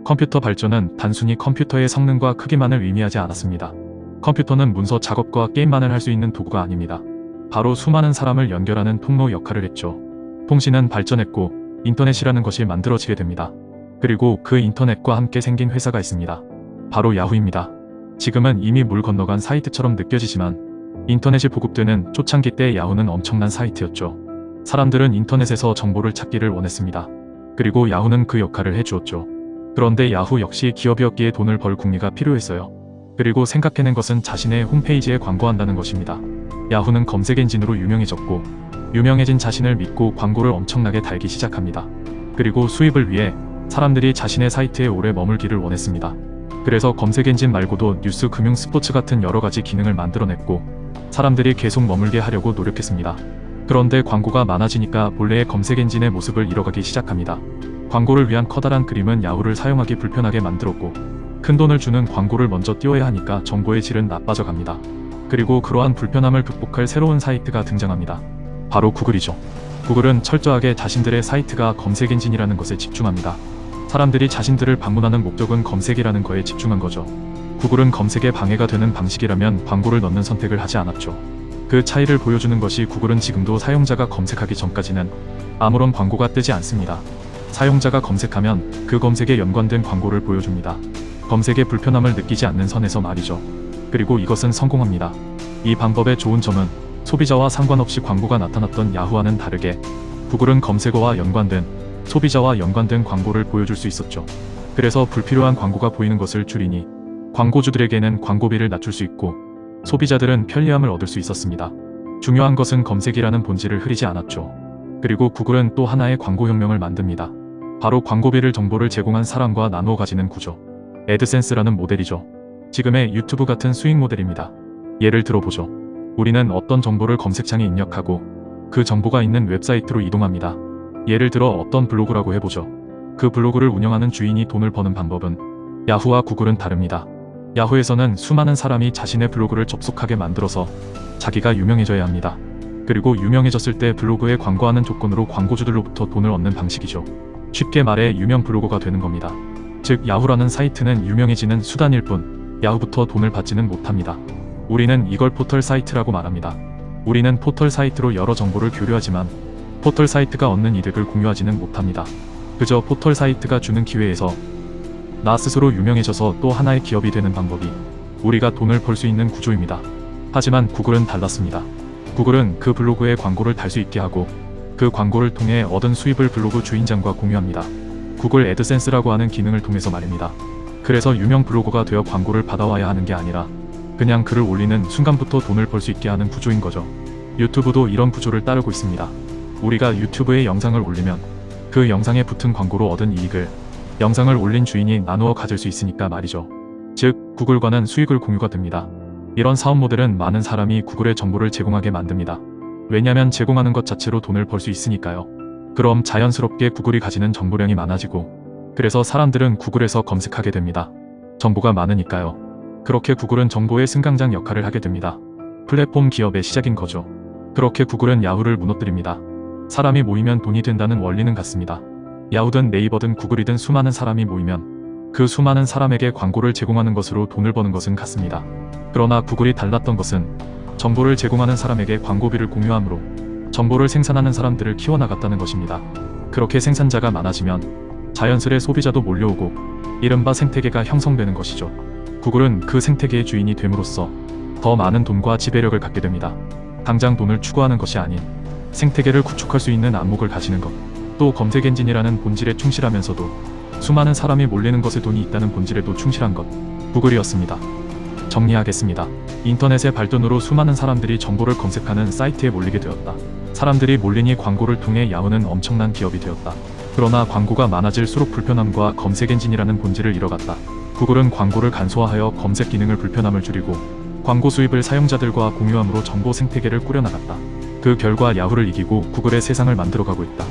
컴퓨터 발전은 단순히 컴퓨터의 성능과 크기만을 의미하지 않았습니다. 컴퓨터는 문서 작업과 게임만을 할 수 있는 도구가 아닙니다. 바로 수많은 사람을 연결하는 통로 역할을 했죠. 통신은 발전했고 인터넷이라는 것이 만들어지게 됩니다. 그리고 그 인터넷과 함께 생긴 회사가 있습니다. 바로 야후입니다. 지금은 이미 물 건너간 사이트처럼 느껴지지만 인터넷이 보급되는 초창기 때 야후는 엄청난 사이트였죠. 사람들은 인터넷에서 정보를 찾기를 원했습니다. 그리고 야후는 그 역할을 해주었죠. 그런데 야후 역시 기업이었기에 돈을 벌 궁리가 필요했어요. 그리고 생각해낸 것은 자신의 홈페이지에 광고한다는 것입니다. 야후는 검색 엔진으로 유명해졌고 유명해진 자신을 믿고 광고를 엄청나게 달기 시작합니다. 그리고 수입을 위해 사람들이 자신의 사이트에 오래 머물기를 원했습니다. 그래서 검색 엔진 말고도 뉴스, 금융, 스포츠 같은 여러 가지 기능을 만들어냈고 사람들이 계속 머물게 하려고 노력했습니다. 그런데 광고가 많아지니까 본래의 검색 엔진의 모습을 잃어가기 시작합니다. 광고를 위한 커다란 그림은 야후를 사용하기 불편하게 만들었고 큰 돈을 주는 광고를 먼저 띄워야 하니까 정보의 질은 나빠져 갑니다. 그리고 그러한 불편함을 극복할 새로운 사이트가 등장합니다. 바로 구글이죠. 구글은 철저하게 자신들의 사이트가 검색 엔진이라는 것에 집중합니다. 사람들이 자신들을 방문하는 목적은 검색이라는 거에 집중한 거죠. 구글은 검색에 방해가 되는 방식이라면 광고를 넣는 선택을 하지 않았죠. 그 차이를 보여주는 것이 구글은 지금도 사용자가 검색하기 전까지는 아무런 광고가 뜨지 않습니다. 사용자가 검색하면 그 검색에 연관된 광고를 보여줍니다. 검색에 불편함을 느끼지 않는 선에서 말이죠. 그리고 이것은 성공합니다. 이 방법의 좋은 점은 소비자와 상관없이 광고가 나타났던 야후와는 다르게 구글은 검색어와 연관된 소비자와 연관된 광고를 보여줄 수 있었죠. 그래서 불필요한 광고가 보이는 것을 줄이니 광고주들에게는 광고비를 낮출 수 있고 소비자들은 편리함을 얻을 수 있었습니다. 중요한 것은 검색이라는 본질을 흐리지 않았죠. 그리고 구글은 또 하나의 광고혁명을 만듭니다. 바로 광고비를 정보를 제공한 사람과 나누어 가지는 구조. 애드센스라는 모델이죠. 지금의 유튜브 같은 수익 모델입니다. 예를 들어보죠. 우리는 어떤 정보를 검색창에 입력하고 그 정보가 있는 웹사이트로 이동합니다. 예를 들어 어떤 블로그라고 해보죠. 그 블로그를 운영하는 주인이 돈을 버는 방법은 야후와 구글은 다릅니다. 야후에서는 수많은 사람이 자신의 블로그를 접속하게 만들어서 자기가 유명해져야 합니다. 그리고 유명해졌을 때 블로그에 광고하는 조건으로 광고주들로부터 돈을 얻는 방식이죠. 쉽게 말해 유명 블로거가 되는 겁니다. 즉 야후라는 사이트는 유명해지는 수단일 뿐 야후부터 돈을 받지는 못합니다. 우리는 이걸 포털 사이트라고 말합니다. 우리는 포털 사이트로 여러 정보를 교류하지만 포털 사이트가 얻는 이득을 공유하지는 못합니다. 그저 포털 사이트가 주는 기회에서 나 스스로 유명해져서 또 하나의 기업이 되는 방법이 우리가 돈을 벌 수 있는 구조입니다. 하지만 구글은 달랐습니다. 구글은 그 블로그에 광고를 달 수 있게 하고 그 광고를 통해 얻은 수입을 블로그 주인장과 공유합니다. 구글 애드센스라고 하는 기능을 통해서 말입니다. 그래서 유명 블로거가 되어 광고를 받아와야 하는 게 아니라 그냥 글을 올리는 순간부터 돈을 벌 수 있게 하는 구조인 거죠. 유튜브도 이런 구조를 따르고 있습니다. 우리가 유튜브에 영상을 올리면 그 영상에 붙은 광고로 얻은 이익을 영상을 올린 주인이 나누어 가질 수 있으니까 말이죠. 즉 구글과는 수익을 공유가 됩니다. 이런 사업 모델은 많은 사람이 구글에 정보를 제공하게 만듭니다. 왜냐면 제공하는 것 자체로 돈을 벌 수 있으니까요. 그럼 자연스럽게 구글이 가지는 정보량이 많아지고 그래서 사람들은 구글에서 검색하게 됩니다. 정보가 많으니까요. 그렇게 구글은 정보의 승강장 역할을 하게 됩니다. 플랫폼 기업의 시작인 거죠. 그렇게 구글은 야후를 무너뜨립니다. 사람이 모이면 돈이 된다는 원리는 같습니다. 야후든 네이버든 구글이든 수많은 사람이 모이면 그 수많은 사람에게 광고를 제공하는 것으로 돈을 버는 것은 같습니다. 그러나 구글이 달랐던 것은 정보를 제공하는 사람에게 광고비를 공유함으로 정보를 생산하는 사람들을 키워나갔다는 것입니다. 그렇게 생산자가 많아지면 자연스레 소비자도 몰려오고 이른바 생태계가 형성되는 것이죠. 구글은 그 생태계의 주인이 됨으로써 더 많은 돈과 지배력을 갖게 됩니다. 당장 돈을 추구하는 것이 아닌 생태계를 구축할 수 있는 안목을 가지는 것. 또 검색 엔진이라는 본질에 충실하면서도 수많은 사람이 몰리는 것에 돈이 있다는 본질에도 충실한 것. 구글이었습니다. 정리하겠습니다. 인터넷의 발전으로 수많은 사람들이 정보를 검색하는 사이트에 몰리게 되었다. 사람들이 몰리니 광고를 통해 야후는 엄청난 기업이 되었다. 그러나 광고가 많아질수록 불편함과 검색 엔진이라는 본질을 잃어갔다. 구글은 광고를 간소화하여 검색 기능을 불편함을 줄이고 광고 수입을 사용자들과 공유함으로 정보 생태계를 꾸려나갔다. 그 결과 야후를 이기고 구글의 세상을 만들어가고 있다.